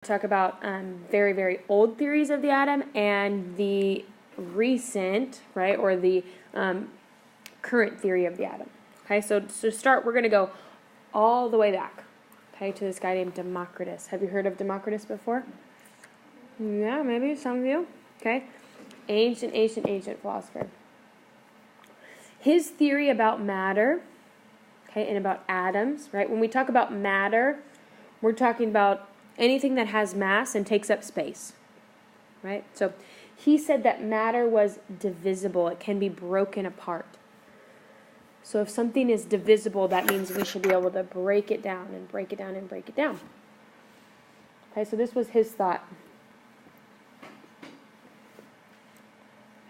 Talk about very, very old theories of the atom and the recent, right, or the current theory of the atom. Okay, so to start, we're going to go all the way back, okay, to this guy named Democritus. Have you heard of Democritus before? Yeah, maybe some of you. Okay, ancient philosopher. His theory about matter, okay, and about atoms, right? When we talk about matter, we're talking about anything that has mass and takes up space, right? So he said that matter was divisible. It can be broken apart. So if something is divisible, that means we should be able to break it down and break it down and break it down. Okay, so this was his thought.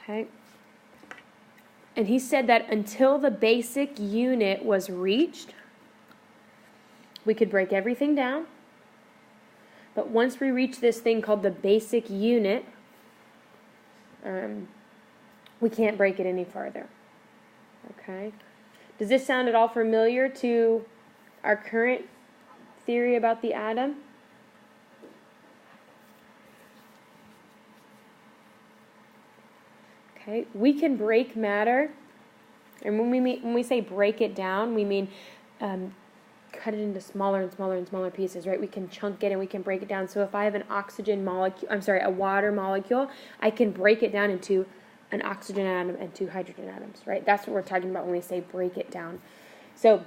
Okay. And he said that until the basic unit was reached, we could break everything down. But once we reach this thing called the basic unit, we can't break it any farther. Okay? Does this sound at all familiar to our current theory about the atom? Okay, we can break matter, and when we say break it down, we mean cut it into smaller and smaller and smaller pieces, right? We can chunk it and we can break it down. So if I have a water molecule, I can break it down into an oxygen atom and two hydrogen atoms, right? That's what we're talking about when we say break it down. So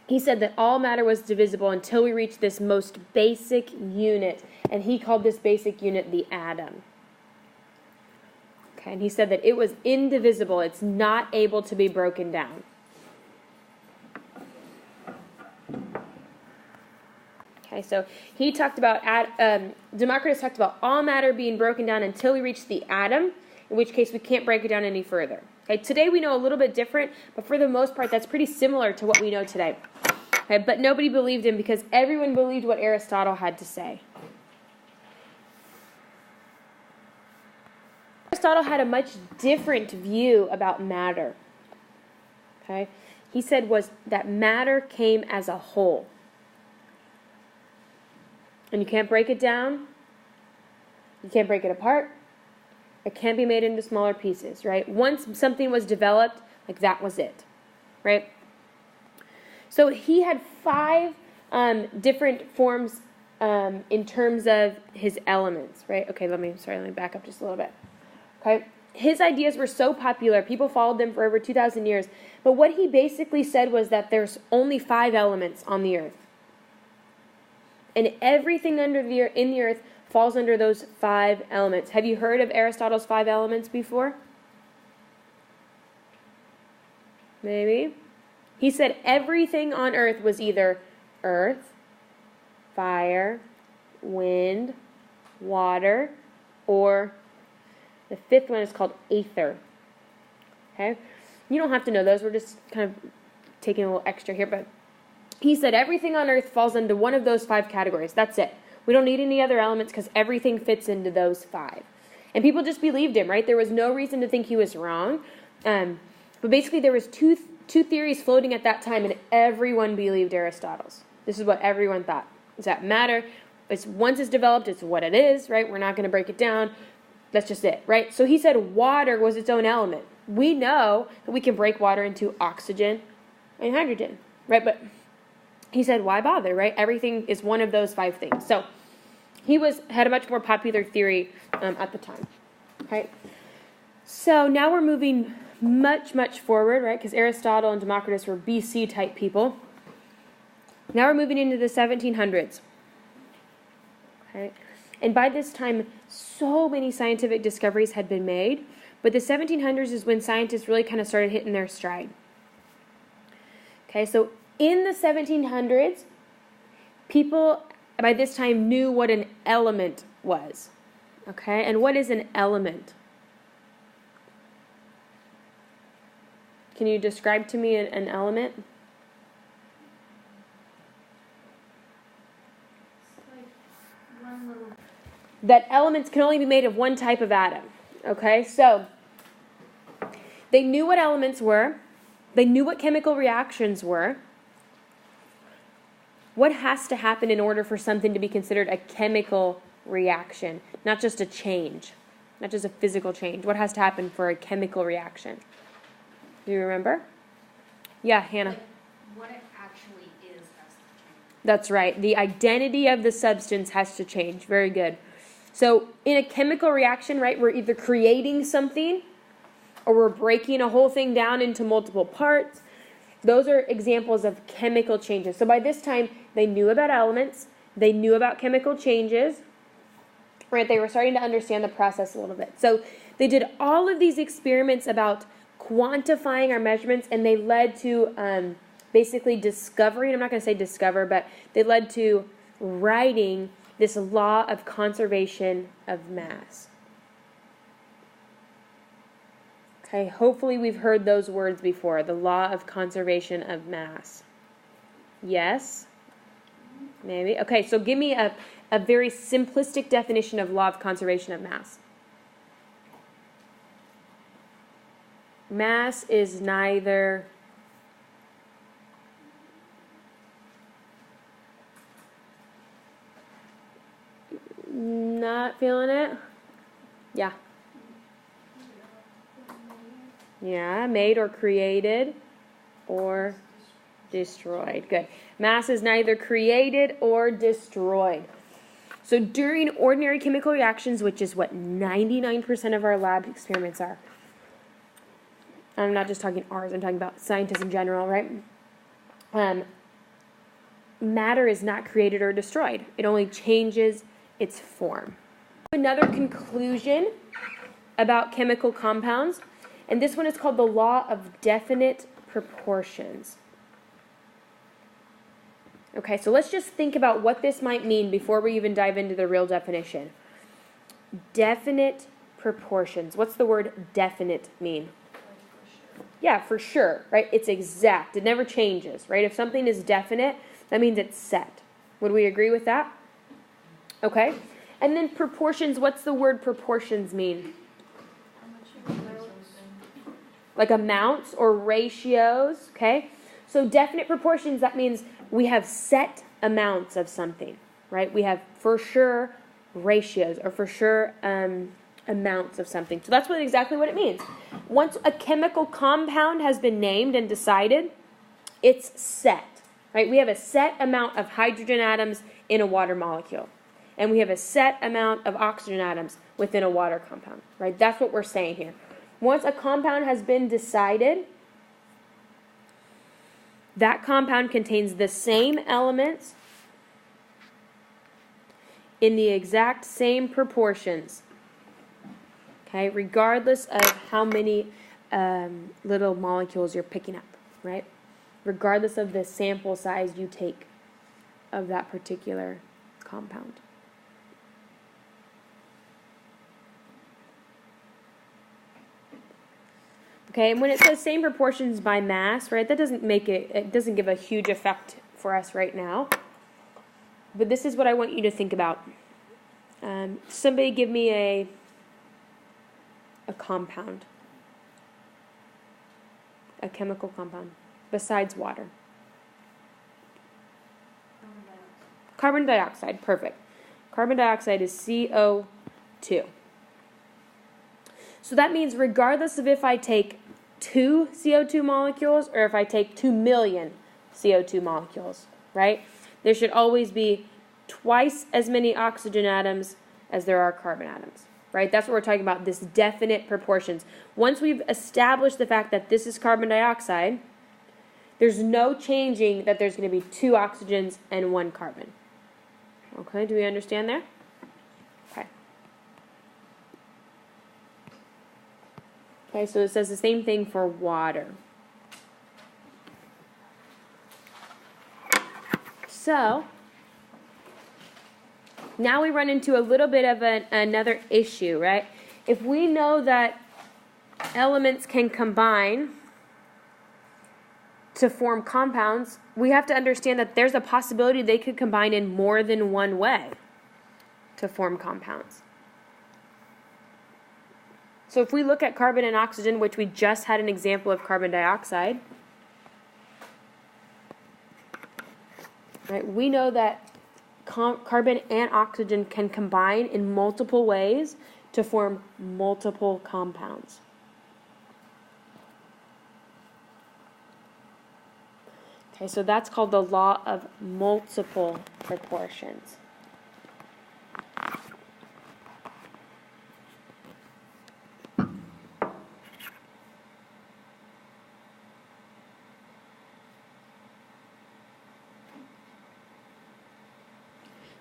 he said that all matter was divisible until we reached this most basic unit, and he called this basic unit the atom. Okay, and he said that it was indivisible. It's not able to be broken down. Okay, so he talked about, Democritus talked about all matter being broken down until we reach the atom, in which case we can't break it down any further. Okay, today we know a little bit different, but for the most part that's pretty similar to what we know today. Okay, but nobody believed him because everyone believed what Aristotle had to say. Aristotle had a much different view about matter. Okay, he said was that matter came as a whole. And you can't break it down. You can't break it apart. It can't be made into smaller pieces, right? Once something was developed, like that was it, right? So he had 5 different forms in terms of his elements, right? Okay, let me back up just a little bit. Okay, his ideas were so popular, people followed them for over 2,000 years. But what he basically said was that there's only 5 elements on the earth. And everything in the earth falls under those 5 elements. Have you heard of Aristotle's 5 elements before? Maybe. He said everything on earth was either earth, fire, wind, water, or the 5th one is called ether. Okay? You don't have to know those. We're just kind of taking a little extra here, but he said everything on earth falls into one of those 5 categories. That's it. We don't need any other elements because everything fits into those 5. And people just believed him, right? There was no reason to think he was wrong. But basically there was two theories floating at that time, and everyone believed Aristotle's. This is what everyone thought. Is that matter, once it's developed, it's what it is, right? We're not going to break it down. That's just it, right? So he said water was its own element. We know that we can break water into oxygen and hydrogen, right? But he said, why bother, right? Everything is one of those 5 things. So he had a much more popular theory at the time. Okay. So now we're moving much, much forward, right? Because Aristotle and Democritus were BC type people. Now we're moving into the 1700s. Okay. And by this time, so many scientific discoveries had been made. But the 1700s is when scientists really kind of started hitting their stride. Okay, so in the 1700s, people by this time knew what an element was. Okay, and what is an element? Can you describe to me an element? It's like one little. That elements can only be made of one type of atom. Okay, so they knew what elements were. They knew what chemical reactions were. what has to happen in order for something to be considered a chemical reaction, not just a change, not just a physical change? What has to happen for a chemical reaction? Do you remember? Yeah, Hannah. What it actually is has to change. That's right. The identity of the substance has to change. Very good. So in a chemical reaction, right, we're either creating something or we're breaking a whole thing down into multiple parts. Those are examples of chemical changes. So by this time, they knew about elements. They knew about chemical changes. Right? They were starting to understand the process a little bit. So they did all of these experiments about quantifying our measurements, and they led to basically discovering, I'm not going to say discover, but they led to writing this law of conservation of mass. Okay, hopefully we've heard those words before, the law of conservation of mass. Yes? Maybe? Okay, so give me a very simplistic definition of law of conservation of mass. Mass is neither not feeling it? Yeah. Yeah, made or created or destroyed. Good. Mass is neither created or destroyed. So during ordinary chemical reactions, which is what 99% of our lab experiments are, I'm not just talking ours, I'm talking about scientists in general, right? Matter is not created or destroyed. It only changes its form. Another conclusion about chemical compounds, and this one is called the law of definite proportions. Okay, so let's just think about what this might mean before we even dive into the real definition. Definite proportions. What's the word definite mean? Yeah, for sure, right? It's exact. It never changes, right? If something is definite, that means it's set. Would we agree with that? Okay. And then proportions, what's the word proportions mean? Like amounts or ratios, okay? So definite proportions, that means we have set amounts of something, right? We have for sure ratios or for sure amounts of something. So that's exactly what it means. Once a chemical compound has been named and decided, it's set, right? We have a set amount of hydrogen atoms in a water molecule. And we have a set amount of oxygen atoms within a water compound, right? That's what we're saying here. Once a compound has been decided, that compound contains the same elements in the exact same proportions, okay, regardless of how many little molecules you're picking up, right? Regardless of the sample size you take of that particular compound. Okay, and when it says same proportions by mass, right, that doesn't make it doesn't give a huge effect for us right now. But this is what I want you to think about. Somebody give me a compound, a chemical compound, besides water. Carbon dioxide, perfect. Carbon dioxide is CO2. So that means regardless of if I take 2 CO2 molecules or if I take 2 million CO2 molecules, right? There should always be twice as many oxygen atoms as there are carbon atoms, right? That's what we're talking about, this definite proportions. Once we've established the fact that this is carbon dioxide, there's no changing that there's going to be 2 oxygens and 1 carbon. Okay, do we understand there? Okay. Okay, so it says the same thing for water. So, now we run into a little bit of another issue, right? If we know that elements can combine to form compounds, we have to understand that there's a possibility they could combine in more than one way to form compounds. So if we look at carbon and oxygen, which we just had an example of carbon dioxide, right? We know that carbon and oxygen can combine in multiple ways to form multiple compounds. Okay, so that's called the law of multiple proportions.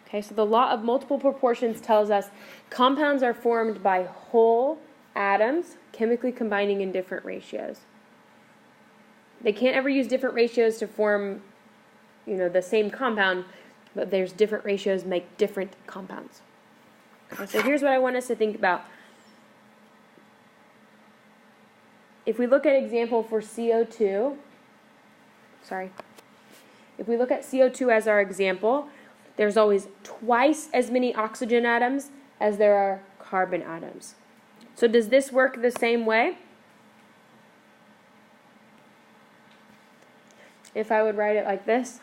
Okay, so the law of multiple proportions tells us compounds are formed by whole atoms chemically combining in different ratios. They can't ever use different ratios to form, the same compound, but there's different ratios make different compounds. Okay, so here's what I want us to think about. If we look at example for CO2, if we look at CO2 as our example, there's always twice as many oxygen atoms as there are carbon atoms. So does this work the same way? If I would write it like this.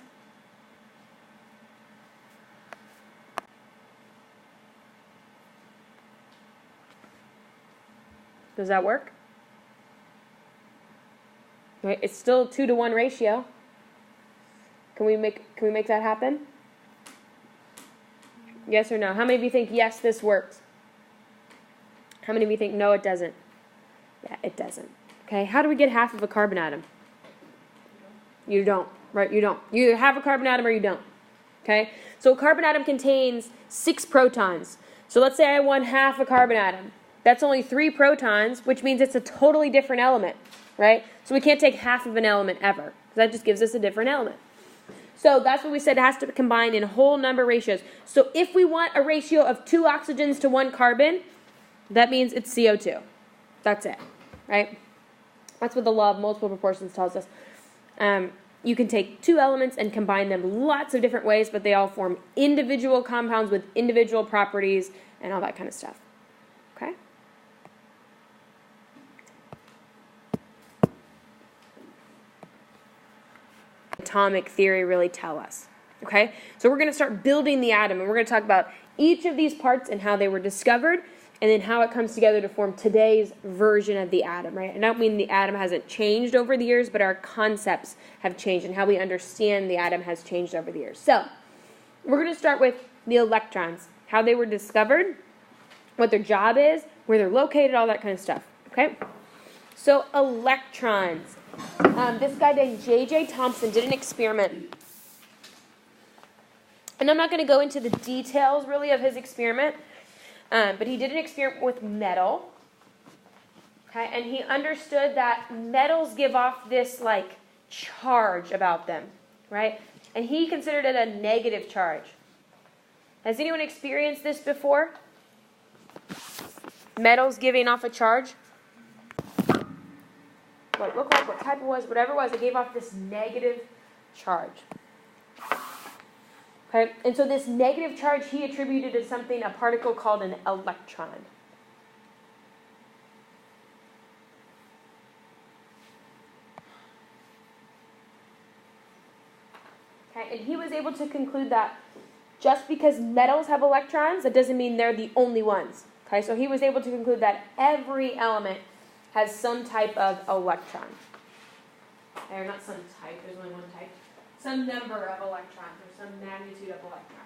Does that work? Right, it's still a 2-to-1 ratio. Can we make that happen? Yes or no? How many of you think yes, this works? How many of you think no, it doesn't? Yeah, it doesn't. Okay, how do we get half of a carbon atom? You don't, right? You don't. You either have a carbon atom or you don't. Okay? So a carbon atom contains 6 protons. So let's say I want half a carbon atom. That's only 3 protons, which means it's a totally different element, right? So we can't take half of an element ever. That just gives us a different element. So that's what we said, it has to combine in whole number ratios. So if we want a ratio of 2 oxygens to 1 carbon, that means it's CO2. That's it, right? That's what the law of multiple proportions tells us. You can take 2 elements and combine them lots of different ways, but they all form individual compounds with individual properties and all that kind of stuff. Okay? Atomic theory really tell us. Okay? So we're going to start building the atom, and we're going to talk about each of these parts and how they were discovered, and then how it comes together to form today's version of the atom, right? I don't mean the atom hasn't changed over the years, but our concepts have changed, and how we understand the atom has changed over the years. So, we're going to start with the electrons, how they were discovered, what their job is, where they're located, all that kind of stuff, okay? So, electrons. This guy named J.J. Thomson did an experiment. And I'm not going to go into the details, really, of his experiment. But he did an experiment with metal, okay, and he understood that metals give off this, charge about them, right? And he considered it a negative charge. Has anyone experienced this before? Metals giving off a charge? What it looked like, what type it was, whatever it was, it gave off this negative charge. Okay, and so this negative charge he attributed to something, a particle called an electron. Okay, and he was able to conclude that just because metals have electrons, that doesn't mean they're the only ones. Okay, so he was able to conclude that every element has some type of electron. Or not some type, there's only one type. Some number of electrons, or some magnitude of electrons.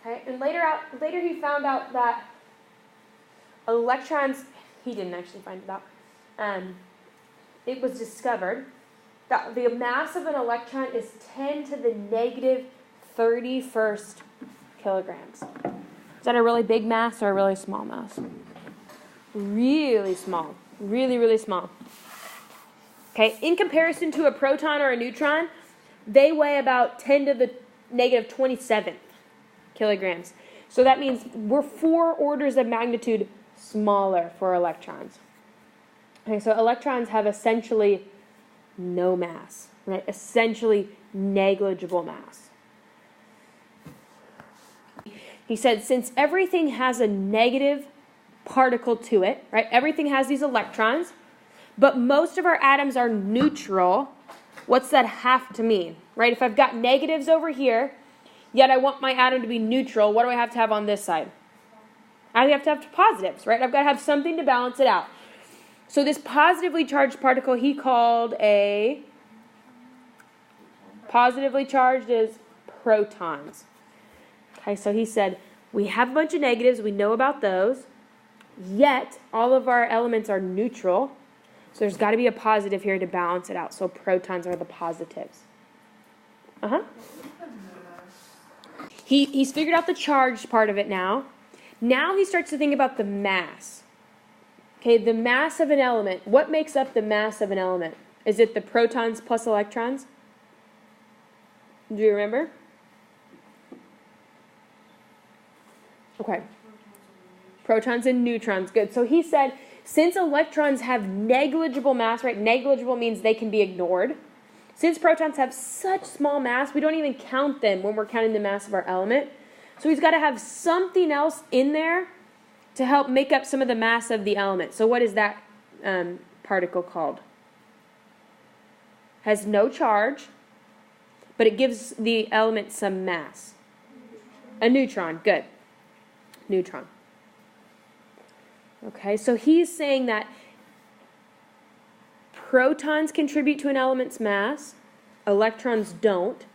Okay, and later he found out that electrons, he didn't actually find it out, it was discovered that the mass of an electron is 10 to the negative 31st kilograms. Is that a really big mass or a really small mass? Really small. Really, really small. Okay, in comparison to a proton or a neutron, they weigh about 10 to the negative 27th kilograms. So that means we're 4 orders of magnitude smaller for electrons. Okay, so electrons have essentially no mass, right? Essentially negligible mass. He said, since everything has a negative particle to it, right? Everything has these electrons, but most of our atoms are neutral. What's that have to mean, right? If I've got negatives over here, yet I want my atom to be neutral, what do I have to have on this side? I have to have positives, right? I've got to have something to balance it out. So this positively charged particle he called a positively charged is protons. Okay, so he said, we have a bunch of negatives, we know about those, yet all of our elements are neutral, so there's got to be a positive here to balance it out. So protons are the positives. He's figured out the charged part of it now. Now he starts to think about the mass. Okay, the mass of an element. What makes up the mass of an element? Is it the protons plus electrons? Do you remember? Okay. Protons and neutrons. Good. So he said, since electrons have negligible mass, right? Negligible means they can be ignored. Since protons have such small mass, we don't even count them when we're counting the mass of our element. So he's got to have something else in there to help make up some of the mass of the element. So what is that particle called? Has no charge, but it gives the element some mass. A neutron. Good. Neutron. Okay, so he's saying that protons contribute to an element's mass, electrons don't.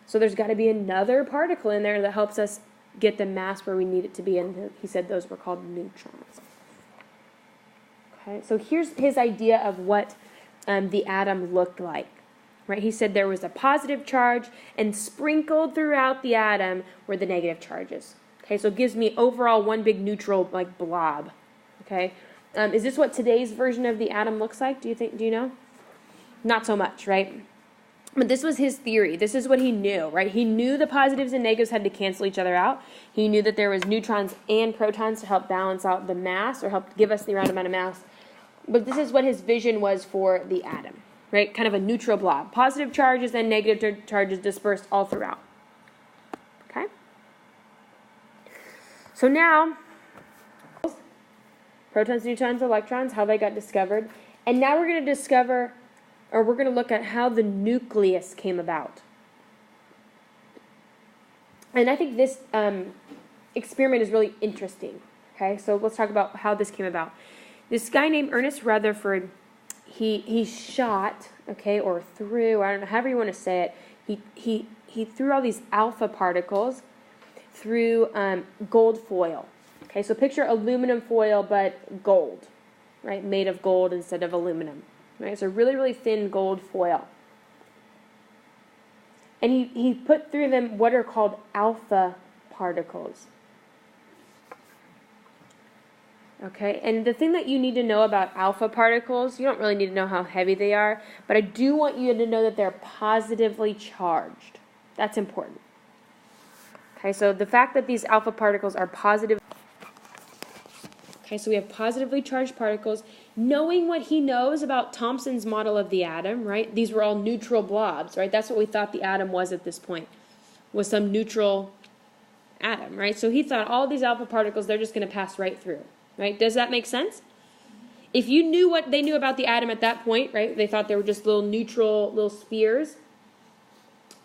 So there's got to be another particle in there that helps us get the mass where we need it to be, and he said those were called neutrons. Okay, so here's his idea of what the atom looked like. Right? He said there was a positive charge, and sprinkled throughout the atom were the negative charges. Okay, so it gives me overall one big neutral like blob. Okay, is this what today's version of the atom looks like? Do you know? Not so much, right? But this was his theory. This is what he knew, right? He knew the positives and negatives had to cancel each other out. He knew that there was neutrons and protons to help balance out the mass or help give us the right amount of mass. But this is what his vision was for the atom, right? Kind of a neutral blob. Positive charges and negative charges dispersed all throughout. Okay? So now, protons, neutrons, electrons, how they got discovered. And now we're going to discover, or we're going to look at how the nucleus came about. And I think this experiment is really interesting. Okay, so let's talk about how this came about. This guy named Ernest Rutherford, he shot, okay, or threw, I don't know, however you want to say it, he threw all these alpha particles through gold foil. Okay, so picture aluminum foil, but gold, right? Made of gold instead of aluminum, right? So really, really thin gold foil. And he put through them what are called alpha particles. Okay, and the thing that you need to know about alpha particles, you don't really need to know how heavy they are, but I do want you to know that they're positively charged. That's important. Okay, so the fact that these alpha particles are positive. Okay, so we have positively charged particles. Knowing what he knows about Thomson's model of the atom, right? These were all neutral blobs, right? That's what we thought the atom was at this point, was some neutral atom, right? So he thought all these alpha particles, they're just going to pass right through, right? Does that make sense? If you knew what they knew about the atom at that point, right? They thought they were just little neutral, little spheres.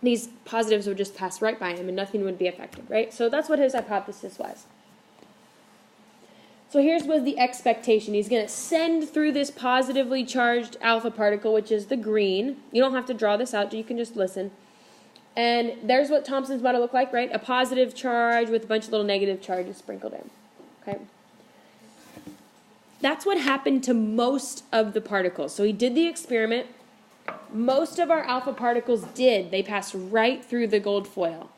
These positives would just pass right by him and nothing would be affected, right? So that's what his hypothesis was. So here's was the expectation. He's going to send through this positively charged alpha particle, which is the green. You don't have to draw this out. You can just listen. And there's what Thomson's model looked like, right? A positive charge with a bunch of little negative charges sprinkled in. Okay. That's what happened to most of the particles. So he did the experiment. Most of our alpha particles did. They passed right through the gold foil.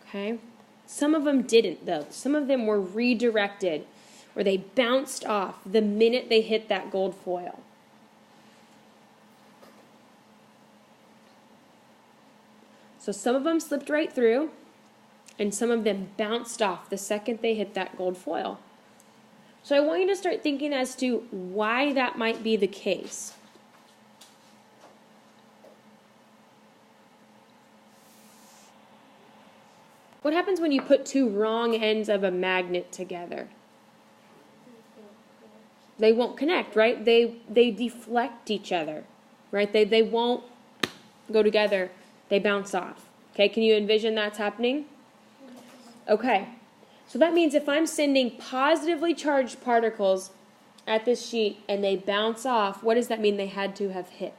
Okay. Some of them didn't, though. Some of them were redirected, or they bounced off the minute they hit that gold foil. So some of them slipped right through, and some of them bounced off the second they hit that gold foil. So I want you to start thinking as to why that might be the case. What happens when you put two wrong ends of a magnet together? They won't connect, right? They deflect each other, right? They won't go together. They bounce off. Okay, can you envision that's happening? Okay, so that means if I'm sending positively charged particles at this sheet and they bounce off, what does that mean they had to have hit?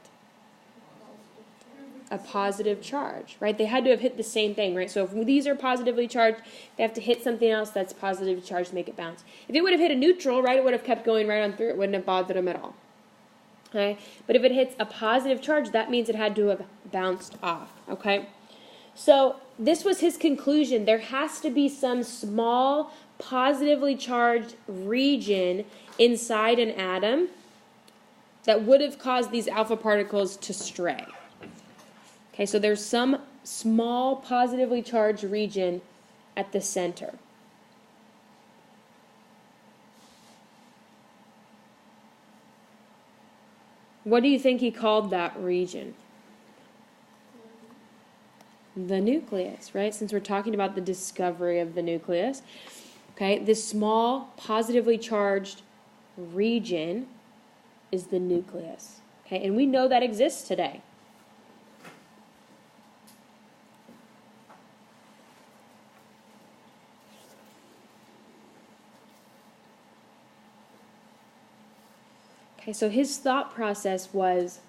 A positive charge, right? They had to have hit the same thing, right? So if these are positively charged, they have to hit something else that's positively charged to make it bounce. If it would have hit a neutral, right, it would have kept going right on through. It wouldn't have bothered them at all. Okay? But if it hits a positive charge, that means it had to have bounced off, okay? So this was his conclusion. There has to be some small positively charged region inside an atom that would have caused these alpha particles to stray. Okay, so there's some small positively charged region at the center. What do you think he called that region? The nucleus, right? Since we're talking about the discovery of the nucleus. Okay, this small positively charged region is the nucleus. Okay, and we know that exists today. Okay, so his thought process was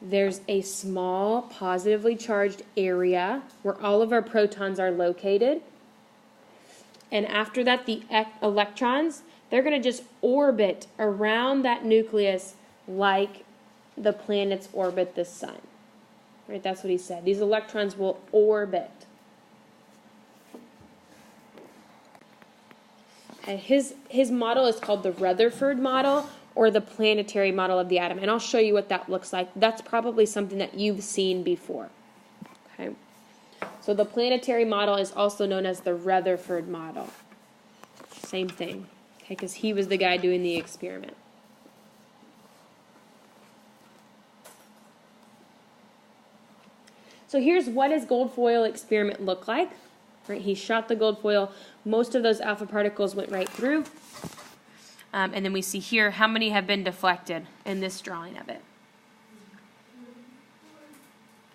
there's a small positively charged area where all of our protons are located. And after that, the electrons, they're going to just orbit around that nucleus like the planets orbit the sun. Right, that's what he said. These electrons will orbit. And his model is called the Rutherford model or the planetary model of the atom. And I'll show you what that looks like. That's probably something that you've seen before. Okay. So the planetary model is also known as the Rutherford model. Same thing. Okay, because he was the guy doing the experiment. So here's what his gold foil experiment looked like. Right, he shot the gold foil. Most of those alpha particles went right through. And then we see here how many have been deflected in this drawing of it.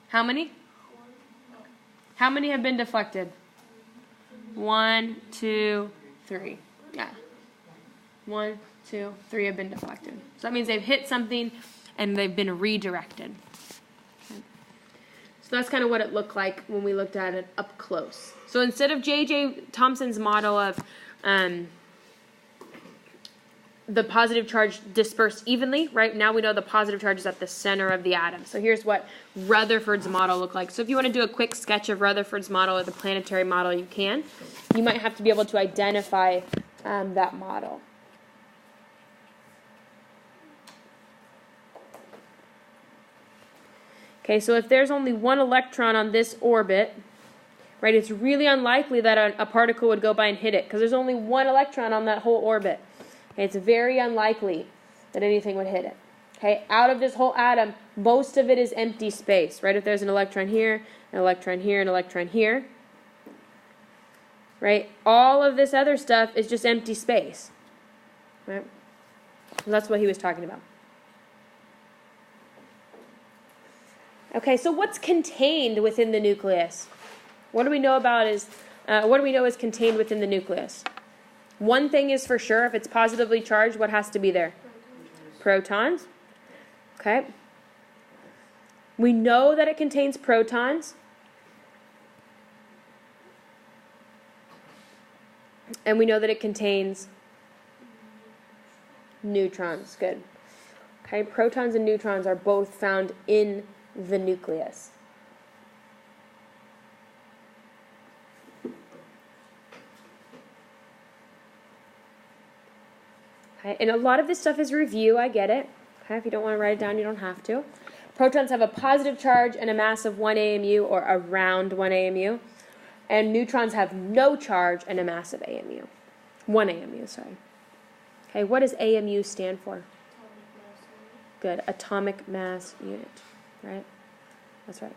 How many? How many have been deflected? 1, 2, 3. Yeah. 1, 2, 3 have been deflected. So that means they've hit something and they've been redirected. Okay. So that's kind of what it looked like when we looked at it up close. So instead of J.J. Thomson's model of the positive charge dispersed evenly, right? Now we know the positive charge is at the center of the atom. So here's what Rutherford's model looked like. So if you want to do a quick sketch of Rutherford's model or the planetary model, you can. You might have to be able to identify that model. Okay, so if there's only one electron on this orbit, right, it's really unlikely that a particle would go by and hit it because there's only one electron on that whole orbit. Okay, it's very unlikely that anything would hit it. Okay, out of this whole atom, most of it is empty space, right? If there's an electron here, an electron here, an electron here, right? All of this other stuff is just empty space, right? And that's what he was talking about. Okay, so what's contained within the nucleus? What do we know about is contained within the nucleus? One thing is for sure, if it's positively charged, what has to be there? Protons. Okay. We know that it contains protons. And we know that it contains neutrons. Good. Okay, protons and neutrons are both found in the nucleus. Okay, and a lot of this stuff is review, I get it. Okay, if you don't want to write it down, you don't have to. Protons have a positive charge and a mass of 1 AMU, or around 1 AMU. And neutrons have no charge and a mass of AMU. 1 AMU, sorry. Okay, what does AMU stand for? Atomic mass unit. Good, atomic mass unit, right? That's right.